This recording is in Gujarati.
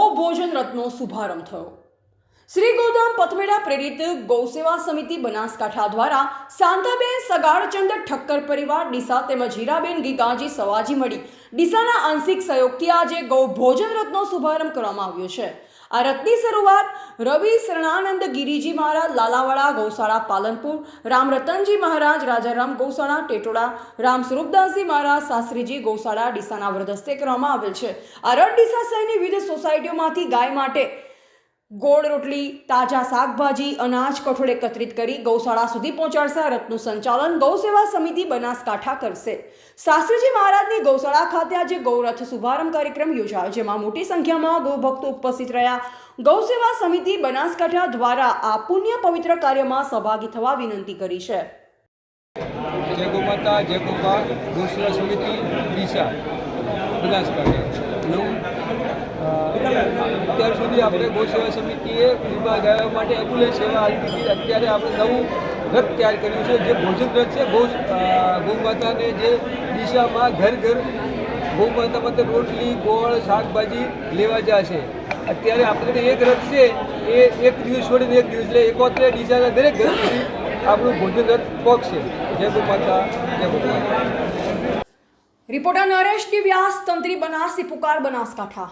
ગો ભોજન રથનો શુભારંભ થયો। શ્રી ગોધામ પથમેડા પ્રેરિત ગૌસેવા સમિતિ બનાસકાંઠા દ્વારા શાંતાબેન સગાડચંદ ઠક્કર પરિવાર ડીસા તેમજ હીરાબેન ગીગાજી સવાજી મળી ડીસાના આંશિક સહયોગથી આજે ગૌ ભોજન રથનો શુભારંભ કરવામાં આવ્યો છે। આ રથની શરૂઆત રવિ શરણાનંદ ગિરિજી મહારાજ લાલાવાડા ગૌશાળા પાલનપુર, રામરતનજી મહારાજ રાજારામ ગૌશાળા ટેટોડા, રામ સ્વરૂપદાસજી મહારાજ શાસ્ત્રીજી ગૌશાળા ડીસાના વરદસ્તે કરવામાં આવેલ છે। આ રથ ડીસા શહેરની વિવિધ સોસાયટીઓમાંથી ગાય માટે ગોળ રોટલી, તાજા શાકભાજી, અનાજ, કઠોળ એકત્રિત કરી ગૌશાળા સુધી પહોંચાડશે। આ રથનું સંચાલન ગૌસેવા સમિતિ બનાસકાંઠા કરશે। શાસ્ત્રીજી મહારાજની ગૌશાળા ખાતે આજે ગૌરથ શુભારંભ કાર્યક્રમ યોજાયો, જેમાં મોટી સંખ્યામાં ગૌભક્તો ઉપસ્થિત રહ્યા। ગૌસેવા સમિતિ બનાસકાંઠા દ્વારા આ પુણ્ય પવિત્ર કાર્યમાં સહભાગી થવા વિનંતી કરી છે। જય ગો માતા, જય ગોપા, ગૌસેવા સમિતિ ડીસા બનાસકાંઠા। અત્યાર સુધી આપણે ગૌસેવા સમિતિએ વિભાગ આવ્યા માટે એમ્બ્યુલન્સ સેવા આપી હતી। અત્યારે આપણે નવું રથ તૈયાર કર્યું છે, જે ભોજન રથ છે। ગૌ માતાને જે ડીસામાં ઘર ઘર ગૌ માતા માટે રોટલી, ગોળ, શાકભાજી લેવા જશે। અત્યારે આપણે એક રથ છે, એ એક દિવસ છોડીને એક દિવસ એટલે 71 ડીસાના દરેક ઘર સુધી આપણું ભોજન રથ પહોંચશે। જય ગૌ માતા, જય ગૌ માતા। રિપોર્ટર નરેશ ડી વ્યાસ, તંત્રી બનાસી પુકાર, બનાસકાંઠા।